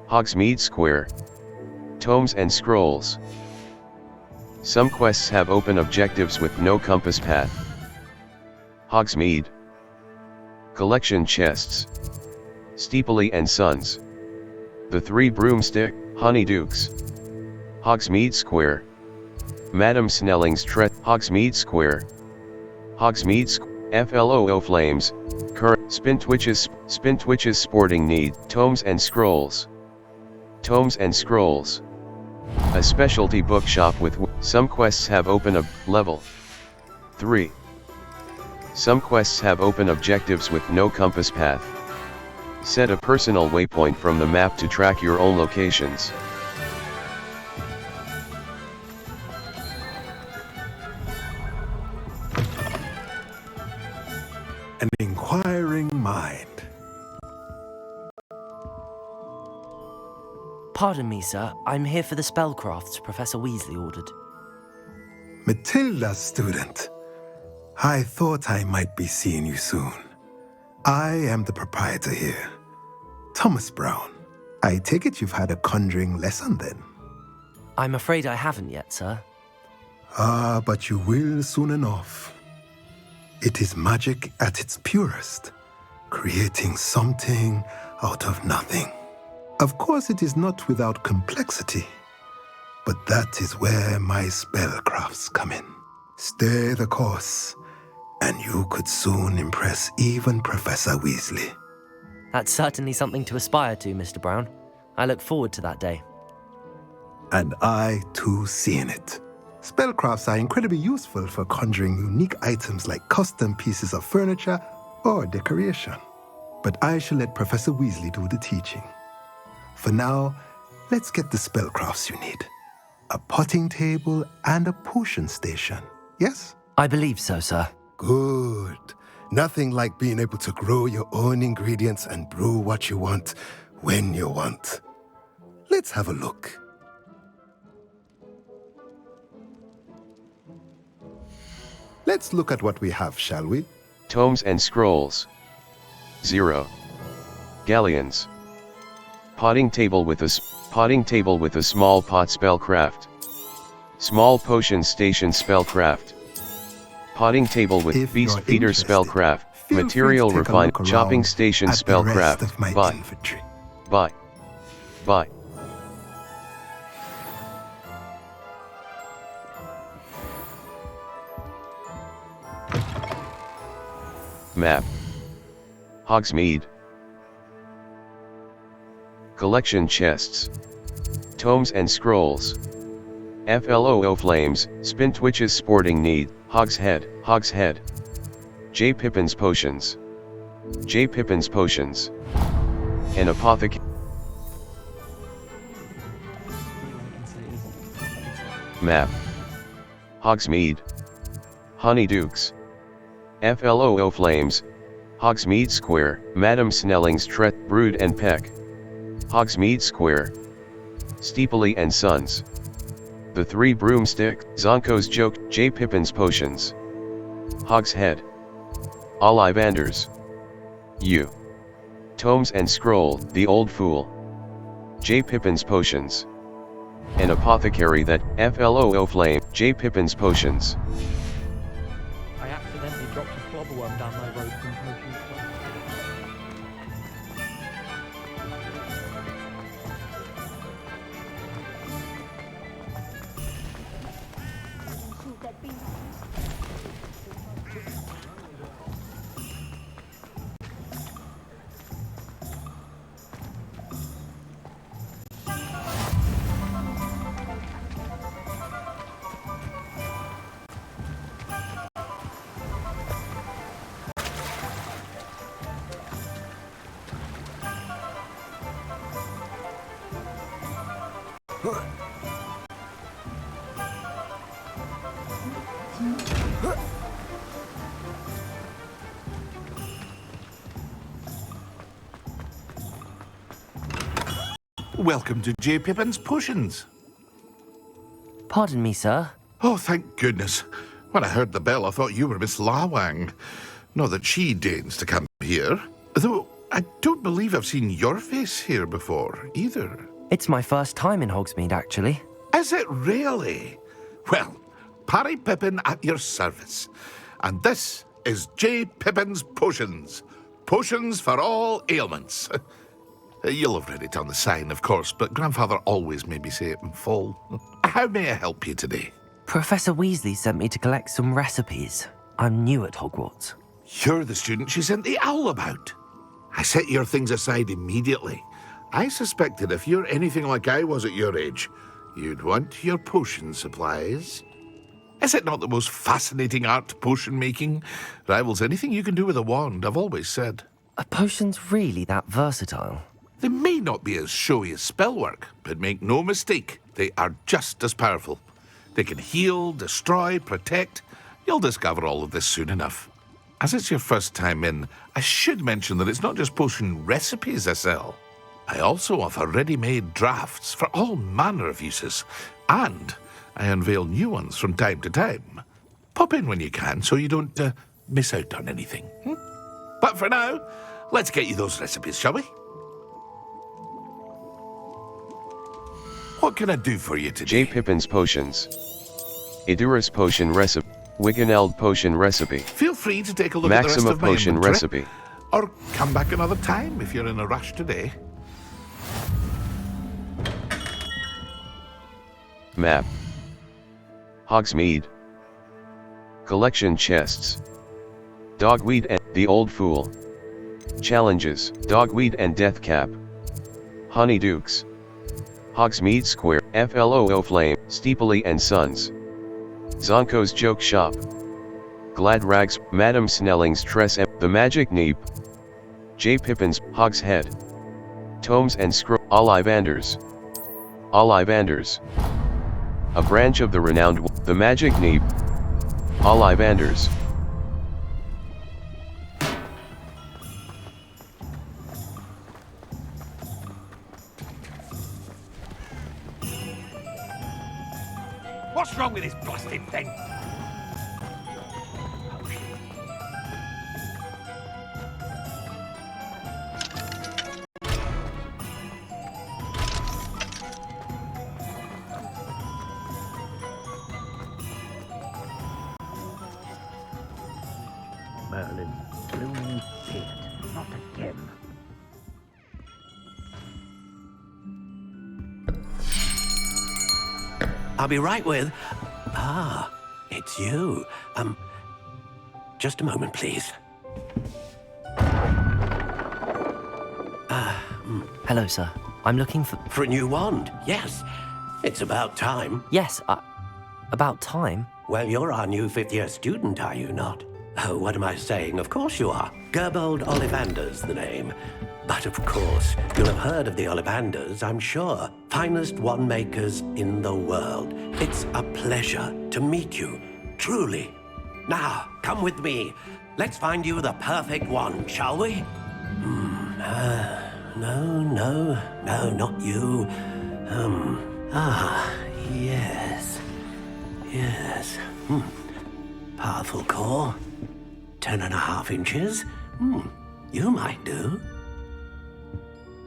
C: Hogsmeade Square. Tomes and Scrolls. Some quests have open objectives with no compass path. Hogsmeade. Collection chests. Steepley and Sons. The Three Broomstick, Honeydukes. Hogsmeade Square. Madame Snelling's Hogsmeade Square. Hogsmeade FLOO Flames, Spintwitch's Sporting Need, Tomes and Scrolls. Tomes and Scrolls. A specialty bookshop with some quests have open level 3. Some quests have open objectives with no compass path. Set a personal waypoint from the map to track your own locations.
O: An inquiring mind.
D: Pardon me, sir. I'm here for the spellcrafts Professor Weasley ordered.
O: Matilda, student. I thought I might be seeing you soon. I am the proprietor here, Thomas Brown. I take it you've had a conjuring lesson then?
D: I'm afraid I haven't yet, sir.
O: Ah, but you will soon enough. It is magic at its purest, creating something out of nothing. Of course, it is not without complexity, but that is where my spellcrafts come in. Stay the course, and you could soon impress even Professor Weasley.
D: That's certainly something to aspire to, Mr. Brown. I look forward to that day.
O: And I, too, seeing it. Spellcrafts are incredibly useful for conjuring unique items like custom pieces of furniture or decoration. But I shall let Professor Weasley do the teaching. For now, let's get the spellcrafts you need. A potting table and a potion station, yes?
D: I believe so, sir.
O: Good. Nothing like being able to grow your own ingredients and brew what you want when you want. Let's have a look. Let's look at what we have, shall we?
C: Tomes and Scrolls. 0. Galleons. Potting table with a small pot spellcraft. Small potion station spellcraft. Potting table with beast feeder spellcraft. Material refined chopping station spellcraft. Buy. Map. Hogsmeade. Collection chests. Tomes and Scrolls. FLOO Flames, Spintwitch's Sporting Need, Hogshead. J. Pippin's Potions. J. Pippin's Potions. An apothecary. Map. Hogsmeade. Honeydukes. FLOO Flames, Hogsmeade Square, Madame Snelling's Brood and Peck. Hogsmeade Square. Steepley and Sons. The Three Broomstick, Zonko's Joke, J. Pippin's Potions. Hogshead. Ollivanders. U. Tomes and Scroll, The Old Fool. J. Pippin's Potions. An apothecary that, FLOO Flame, J. Pippin's Potions.
F: I accidentally dropped a flobberworm down my road from Potion Club.
P: Welcome to J. Pippin's Potions.
D: Pardon me, sir.
P: Oh, thank goodness. When I heard the bell, I thought you were Miss Lawang. Not that she deigns to come here. Though I don't believe I've seen your face here before, either.
D: It's my first time in Hogsmeade, actually.
P: Is it really? Well, Parry Pippin at your service. And this is J. Pippin's Potions. Potions for all ailments. You'll have read it on the sign, of course, but Grandfather always made me say it in full. How may I help you today?
D: Professor Weasley sent me to collect some recipes. I'm new at Hogwarts.
P: You're the student she sent the owl about. I set your things aside immediately. I suspected if you're anything like I was at your age, you'd want your potion supplies. Is it not the most fascinating art, potion making? Rivals anything you can do with a wand, I've always said.
D: Are potions really that versatile?
P: They may not be as showy as spellwork, but make no mistake, they are just as powerful. They can heal, destroy, protect. You'll discover all of this soon enough. As it's your first time in, I should mention that it's not just potion recipes I sell. I also offer ready-made drafts for all manner of uses, and I unveil new ones from time to time. Pop in when you can so you don't miss out on anything. But for now, let's get you those recipes, shall we? What can I do for you today?
C: J. Pippin's Potions. Idurus Potion Recipe. Wiggeneld Potion Recipe.
P: Feel free to take a look at the rest
C: Maxima
P: of my
C: Potion
P: inventory,
C: Recipe.
P: or come back another time if you're in a rush today.
C: Map. Hogsmeade. Collection chests. Dogweed and The Old Fool. Challenges, Dogweed and Deathcap. Honeydukes. Hogsmeade Square, FLOO Flame, Steepley and Sons. Zonko's Joke Shop. Glad Rags, Madame Snelling's Tress, The Magic Neep. J. Pippin's, Hogshead. Tomes and Ollivanders. Ollivanders. A branch of the renowned, The Magic Neep. Ollivanders.
B: What's wrong with this blasted thing?
Q: Merlin, blooming idiot, not again.
B: I'll be right with... Ah, it's you. Just a moment, please.
D: Hello, sir. I'm looking for...
B: For a new wand, yes. It's about time.
D: Yes, about time?
B: Well, you're our new fifth-year student, are you not? Oh, what am I saying? Of course you are. Gerbold Ollivander's the name. But of course, you'll have heard of the Ollivanders, I'm sure. Finest wand makers in the world. It's a pleasure to meet you, truly. Now, come with me. Let's find you the perfect wand, shall we? No, not you. Yes. Powerful core. 10.5 inches. You might do.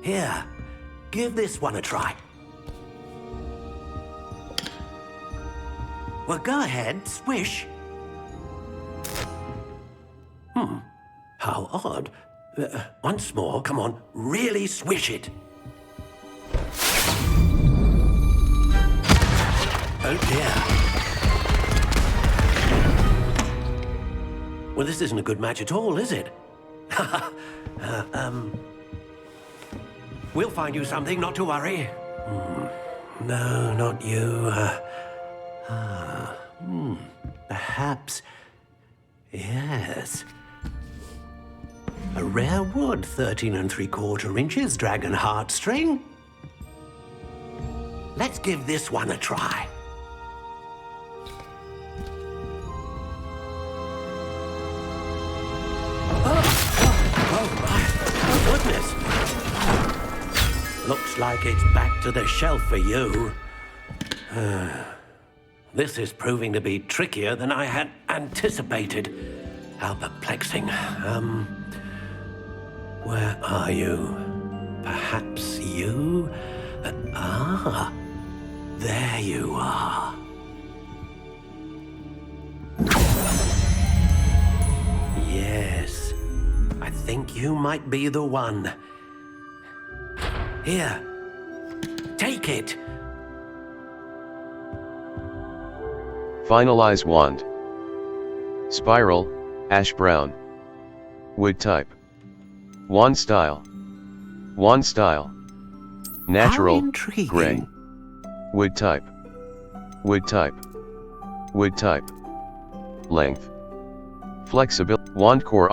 B: Here, give this one a try. Well, go ahead, swish. How odd. Once more, come on, really swish it. Oh dear. Well, this isn't a good match at all, is it? We'll find you something, not to worry. No, not you. Perhaps. Yes. A rare wood, 13 3/4 inches, dragon heartstring. let's give this one a try. Oh, goodness. Looks like it's back to the shelf for you. This is proving to be trickier than I had anticipated. How perplexing. Where are you? Perhaps you? There you are. Yes, I think you might be the one. Here, take it.
C: Finalize wand. Spiral, ash brown. Wood type. Wand style. Wand style. Natural, gray. Wood type. Wood type. Wood type. Length. Flexibility. Wand core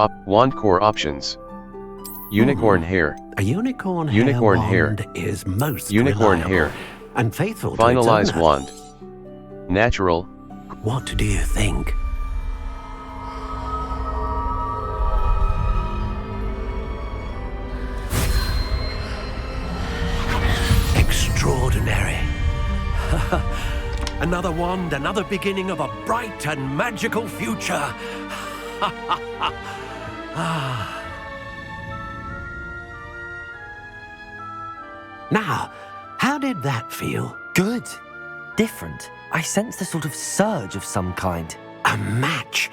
C: options. Unicorn hair.
B: A unicorn
C: hair
B: wand is most
C: unicorn
B: reliable
C: hair.
B: and faithful
C: Finalize
B: to its owner.
C: wand. Natural.
B: What do you think? Extraordinary. Another wand, another beginning of a bright and magical future. Now, how did that feel?
D: Good. Different. I sensed a sort of surge of some kind.
B: A match.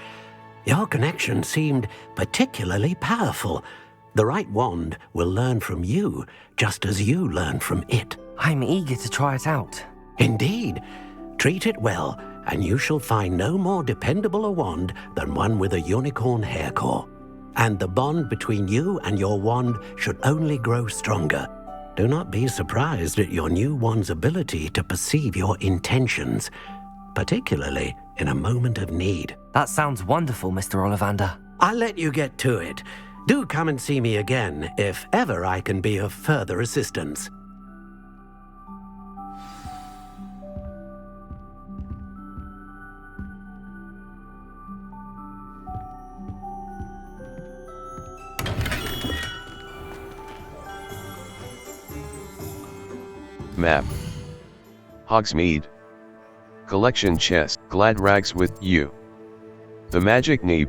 B: Your connection seemed particularly powerful. The right wand will learn from you, just as you learn from it.
D: I'm eager to try it out.
B: Indeed. Treat it well, and you shall find no more dependable a wand than one with a unicorn hair core. And the bond between you and your wand should only grow stronger. Do not be surprised at your new wand's ability to perceive your intentions, particularly in a moment of need.
D: That sounds wonderful, Mr. Ollivander.
B: I'll let you get to it. Do come and see me again if ever I can be of further assistance.
C: Map. Hogsmeade. Collection chest. Glad rags with you. The Magic Neep.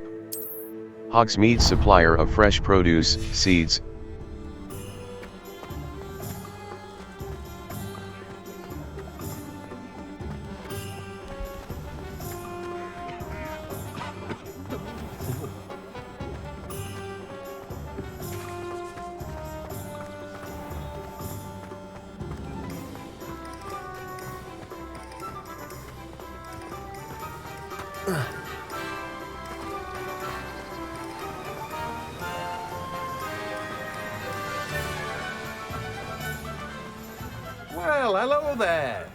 C: Hogsmeade supplier of fresh produce, seeds.
R: Well, hello there.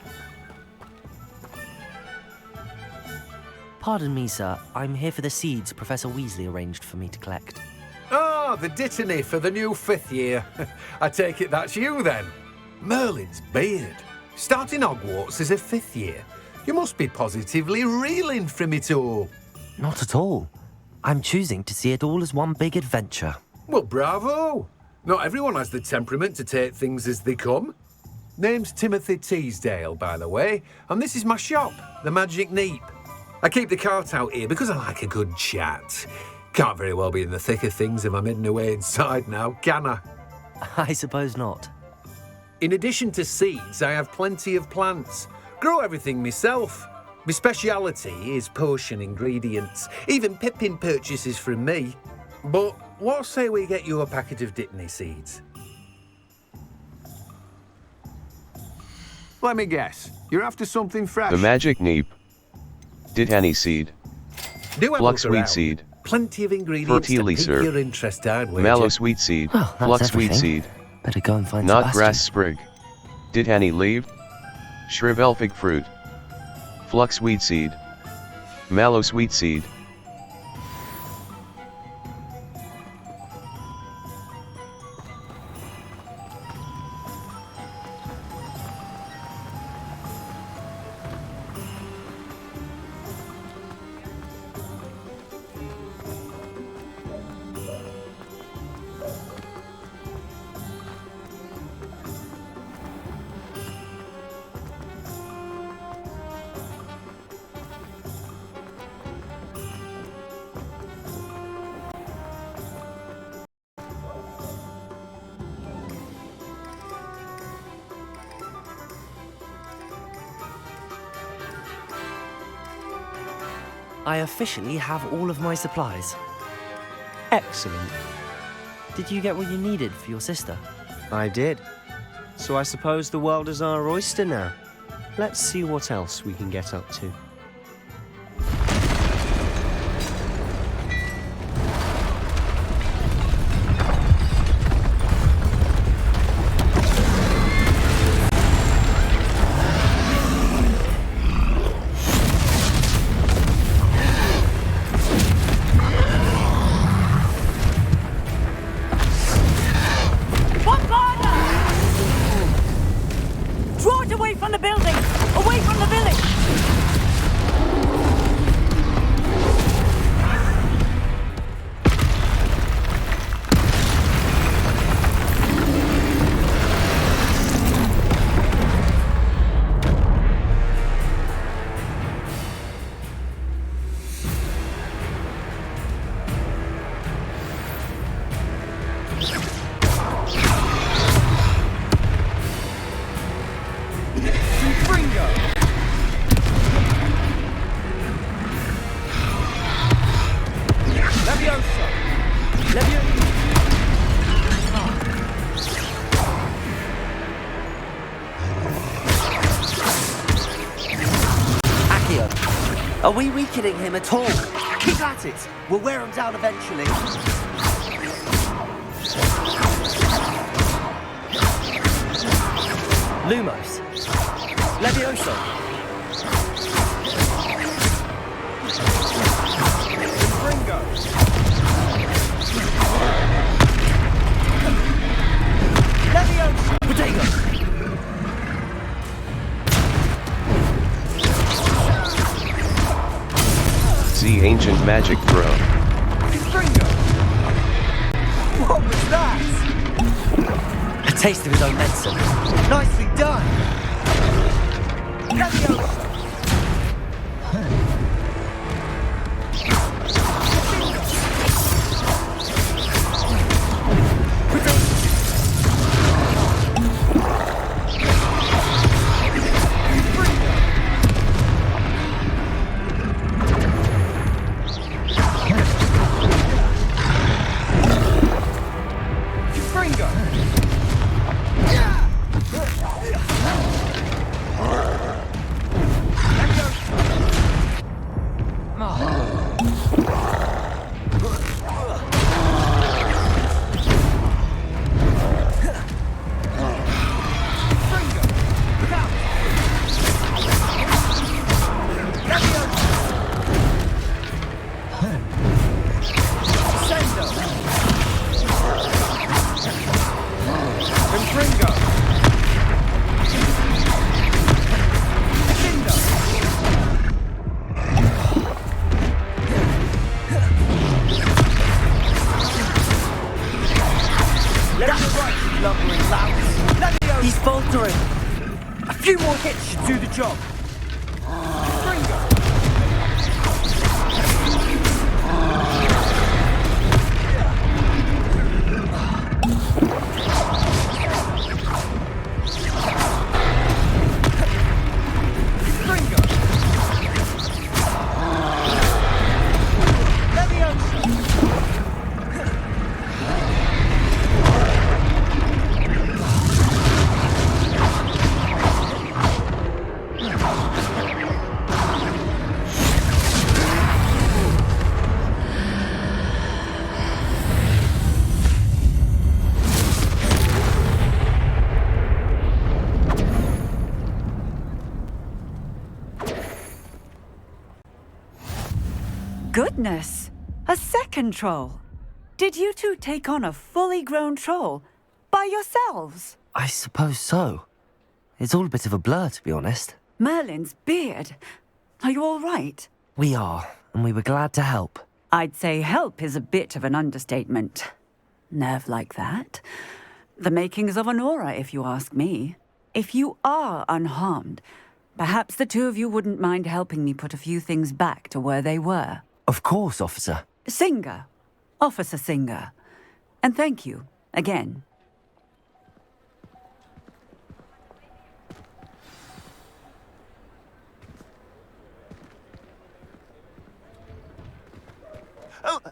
D: Pardon me, sir. I'm here for the seeds Professor Weasley arranged for me to collect.
R: Oh, the dittany for the new 5th year. I take it that's you then. Merlin's beard. Starting Hogwarts as a 5th year. You must be positively reeling from it all.
D: Not at all. I'm choosing to see it all as one big adventure.
R: Well, bravo. Not everyone has the temperament to take things as they come. Name's Timothy Teasdale, by the way, and this is my shop, the Magic Neep. I keep the cart out here because I like a good chat. Can't very well be in the thick of things if I'm hidden away inside now, can I?
D: I suppose not.
R: In addition to seeds, I have plenty of plants. Grow everything myself. My speciality is potion ingredients. Even Pippin purchases from me. But what say we get you a packet of Dittany seeds? Let me guess. You're after something fresh.
C: The Magic Neep. Dittany seed. Flux sweet seed.
R: Plenty of ingredients to pique your interest, I'd wager.
C: Mallow sweet seed.
D: Well, that's
C: Flux sweet
D: everything.
C: seed.
D: Better go and find
C: Knot
D: Sebastian.
C: grass sprig. Dittany leaf. Shrub elfic fruit. Flux sweet seed. Mallow sweet seed.
D: I officially have all of my supplies.
E: Excellent.
D: Did you get what you needed for your sister?
E: I did. So I suppose the world is our oyster now. Let's see what else we can get up to.
L: Draw it away from the building! Away from the village!
D: Are we weakening him at all?
E: Keep at it! We'll wear him down eventually.
D: Lumos. Levioso.
E: Ringo. Levioso.
D: Potato.
C: The ancient magic throw.
E: What was that?
D: A taste of his own medicine.
E: Nicely done. Leviosa.
D: He's faltering.
E: A few more hits should do the job.
L: Goodness! A second troll! Did you two take on a fully grown troll? By yourselves?
D: I suppose so. It's all a bit of a blur, to be honest.
L: Merlin's beard. Are you all right?
D: We are, and we were glad to help.
L: I'd say help is a bit of an understatement. Nerve like that. The makings of an aura, if you ask me. If you are unharmed, perhaps the two of you wouldn't mind helping me put a few things back to where they were.
D: Of course, officer.
L: Singer. Officer Singer. And thank you, again.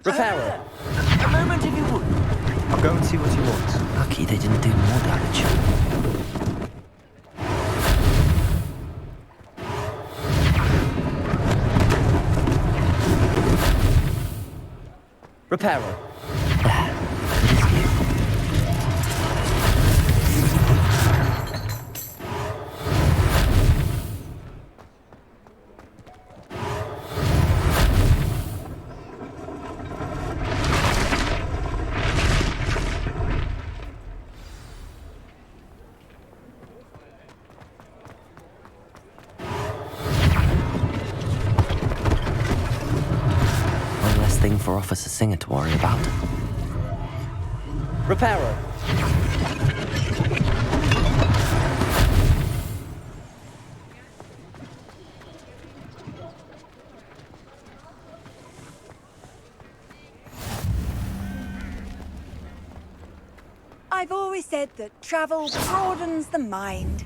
E: Repairer.
M: A moment if you would.
E: I'll go and see what he wants.
D: Lucky they didn't do more damage.
E: Repairer.
D: One less thing for Officer Singer to worry about.
E: Repairer.
S: I've always said that travel broadens the mind.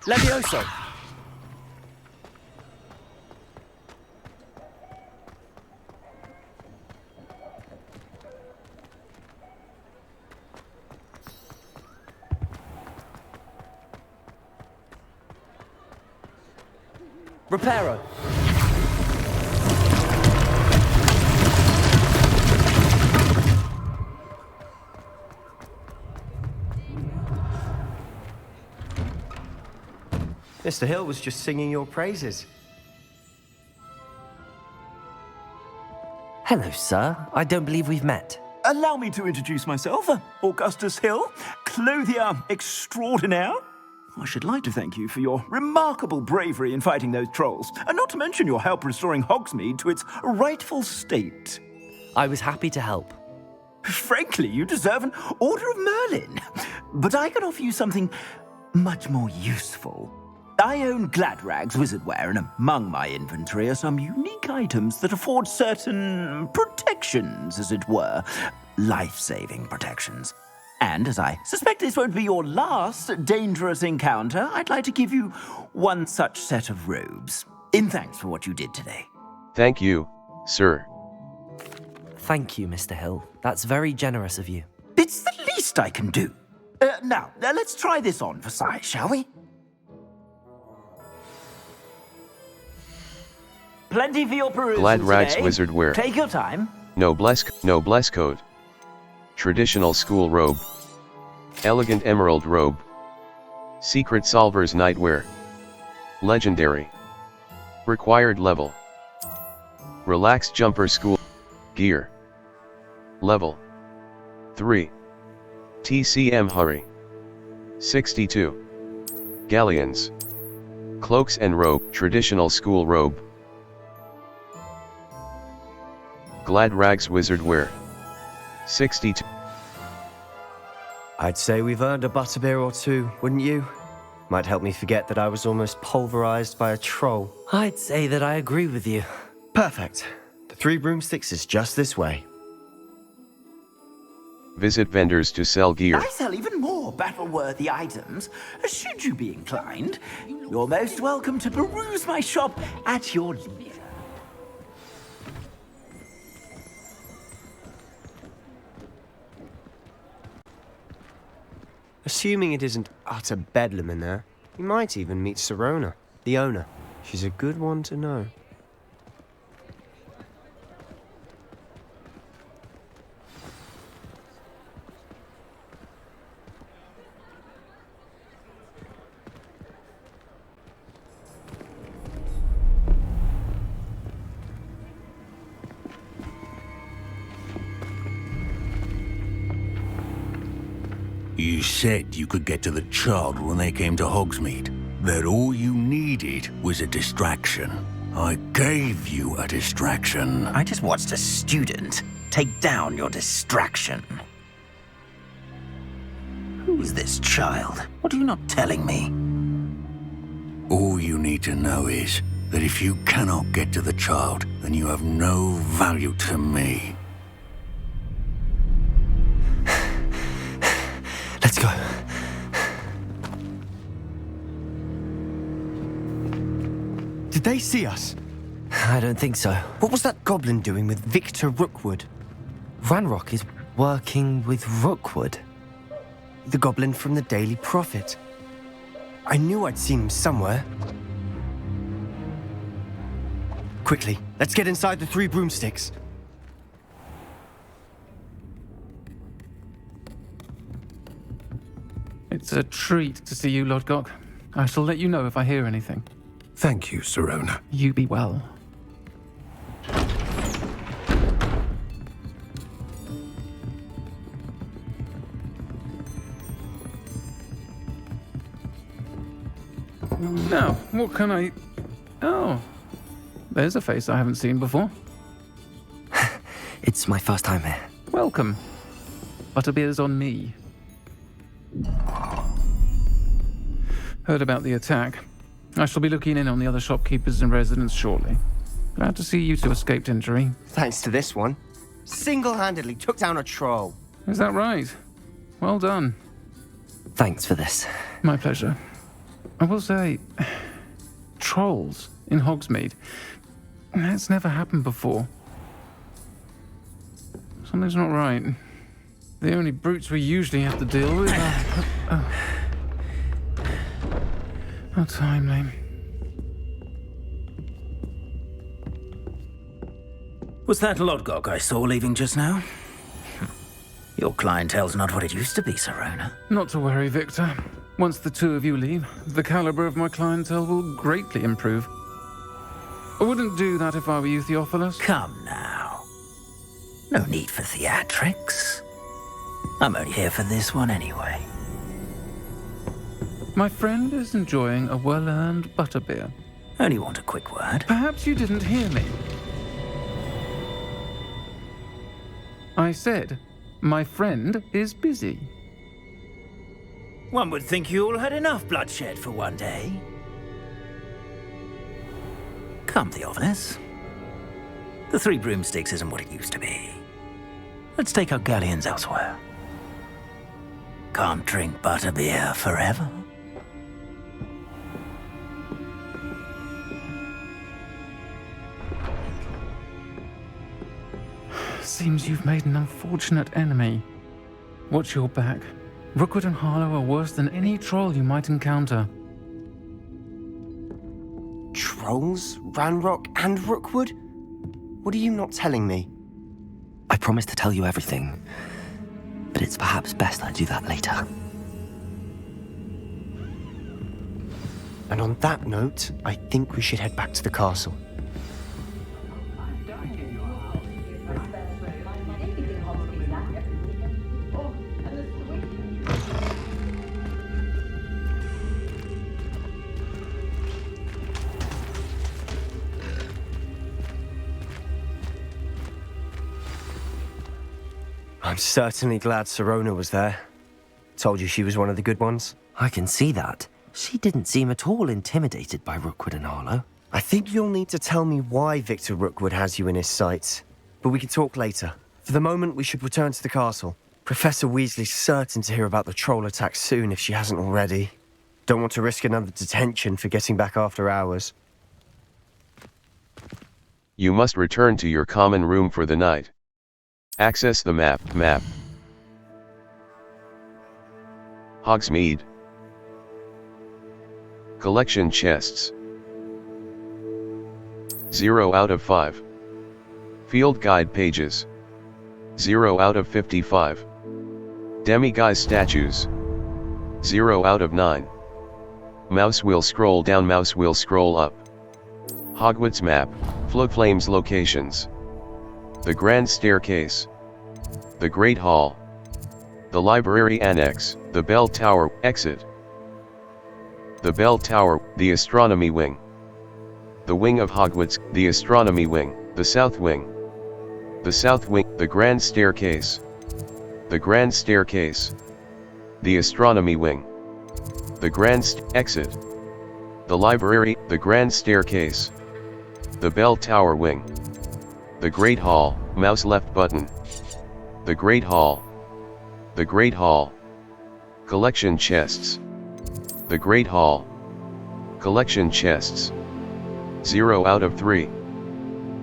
E: Levioso. Repairer. Mr. Hill was just singing your praises.
D: Hello, sir. I don't believe we've met.
T: Allow me to introduce myself, Augustus Hill, clothier extraordinaire. I should like to thank you for your remarkable bravery in fighting those trolls, and not to mention your help restoring Hogsmeade to its rightful state.
D: I was happy to help.
T: Frankly, you deserve an Order of Merlin. But I can offer you something much more useful. I own Gladrag's wizardware, and among my inventory are some unique items that afford certain protections, as it were. Life-saving protections. And as I suspect this won't be your last dangerous encounter, I'd like to give you one such set of robes, in thanks for what you did today.
C: Thank you, sir.
D: Thank you, Mr. Hill. That's very generous of you.
T: It's the least I can do. Now, let's try this on for size, shall we? Plenty for your perusal
C: Gladrag's
T: today.
C: wizardware.
T: Take your time.
C: Noblesse code. Traditional school robe. Elegant emerald robe. Secret Solver's nightwear. Legendary. Required level. Relax jumper school gear. Level 3. TCM hurry. 62. Galleons. Cloaks and robe. Traditional school robe. Gladrag's wizardware. 62.
E: I'd say we've earned a butterbeer or two, wouldn't you? Might help me forget that I was almost pulverized by a troll.
D: I'd say that I agree with you.
E: Perfect. The 3 broomsticks is just this way.
C: Visit vendors to sell gear.
T: I sell even more battle-worthy items. Should you be inclined, you're most welcome to peruse my shop at your leisure.
E: Assuming it isn't utter bedlam in there, you might even meet Serona, the owner. She's a good one to know.
U: You said you could get to the child when they came to Hogsmeade. That all you needed was a distraction. I gave you a distraction.
T: I just watched a student take down your distraction. Who's this child? What are you not telling me?
U: All you need to know is that if you cannot get to the child, then you have no value to me.
E: Let's go. Did they see us?
D: I don't think so.
E: What was that goblin doing with Victor Rookwood?
D: Ranrock is working with Rookwood.
E: The goblin from the Daily Prophet. I knew I'd seen him somewhere. Quickly, let's get inside the 3 broomsticks.
A: It's a treat to see you, Lodgok. I shall let you know if I hear anything.
O: Thank you, Sirona.
A: You be well. Now, what can I... Oh, there's a face I haven't seen before.
D: It's my first time here.
A: Welcome. Butterbeer's on me. Heard about the attack. I shall be looking in on the other shopkeepers and residents shortly. Glad to see you two escaped injury.
E: Thanks to this one. Single-handedly took down a troll.
A: Is that right? Well done.
D: Thanks for this.
A: My pleasure. I will say, trolls in Hogsmeade. That's never happened before. Something's not right. The only brutes we usually have to deal with are... How timely.
T: Was that Lodgok I saw leaving just now? Your clientele's not what it used to be, Sirona.
A: Not to worry, Victor. Once the 2 of you leave, the caliber of my clientele will greatly improve. I wouldn't do that if I were you, Theophilus.
T: Come now. No need for theatrics. I'm only here for this one anyway.
A: My friend is enjoying a well-earned butterbeer.
T: Only want a quick word.
A: Perhaps you didn't hear me. I said, my friend is busy.
T: One would think you all had enough bloodshed for one day. Come, Theophilus. The 3 broomsticks isn't what it used to be. Let's take our galleons elsewhere. Can't drink butterbeer forever.
A: Seems you've made an unfortunate enemy. Watch your back. Rookwood and Harlow are worse than any troll you might encounter.
E: Trolls? Ranrock and Rookwood? What are you not telling me?
D: I promised to tell you everything, but it's perhaps best I do that later.
E: And on that note, I think we should head back to the castle. I'm certainly glad Sirona was there. Told you she was one of the good ones.
D: I can see that. She didn't seem at all intimidated by Rookwood and Harlow.
E: I think you'll need to tell me why Victor Rookwood has you in his sights. But we can talk later. For the moment, we should return to the castle. Professor Weasley's certain to hear about the troll attack soon if she hasn't already. Don't want to risk another detention for getting back after hours.
C: You must return to your common room for the night. Access the map. Hogsmeade. Collection chests. 0 out of 5. Field guide pages. 0 out of 55. Demiguise statues. 0 out of 9. Mouse wheel scroll down, mouse wheel scroll up. Hogwarts map, Floodflame's locations. The Grand Staircase. The Great Hall. The Library Annex, the Bell Tower, exit. The Bell Tower, the Astronomy Wing. The Wing of Hogwarts, the Astronomy Wing, the South Wing. The South Wing, the Grand Staircase. The Grand Staircase. The Astronomy Wing. The Grand exit. The Library, the Grand Staircase. The Bell Tower Wing. The Great Hall, mouse left button. The Great Hall. The Great Hall. Collection chests. The Great Hall. Collection chests. 0 out of 3.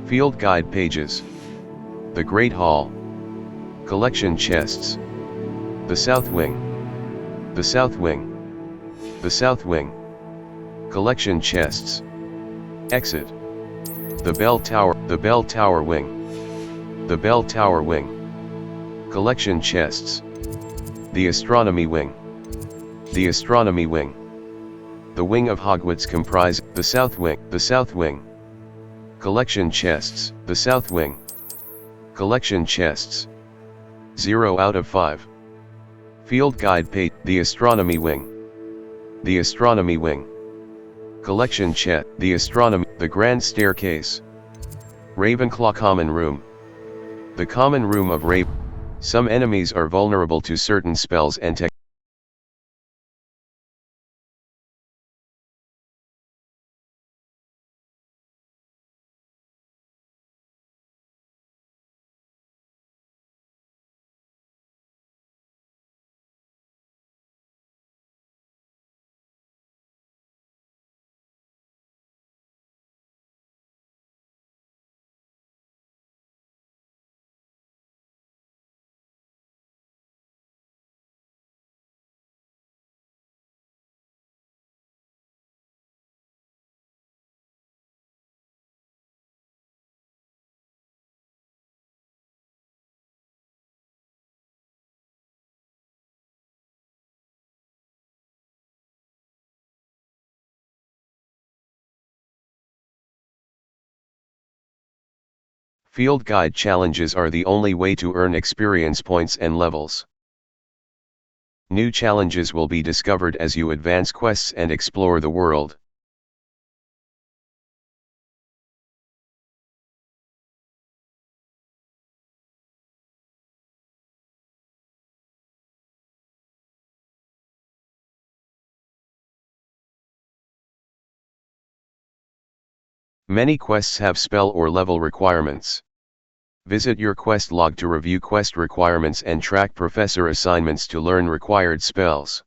C: Field guide pages. The Great Hall. Collection chests. The South Wing. The South Wing. The South Wing. Collection chests. Exit. The Bell Tower. The Bell Tower Wing. The Bell Tower Wing. Collection chests. The Astronomy Wing. The Astronomy Wing. The wing of Hogwarts comprise the South Wing. The South Wing. Collection chests. The South Wing. Collection chests. 0 out of 5. Field guide page. The Astronomy Wing. The Astronomy Wing. Collection chest. The Astronomy. The Grand Staircase. Ravenclaw Common Room. The Common Room of Raven. Some enemies are vulnerable to certain spells and techniques. Field guide challenges are the only way to earn experience points and levels. New challenges will be discovered as you advance quests and explore the world. Many quests have spell or level requirements. Visit your quest log to review quest requirements and track professor assignments to learn required spells.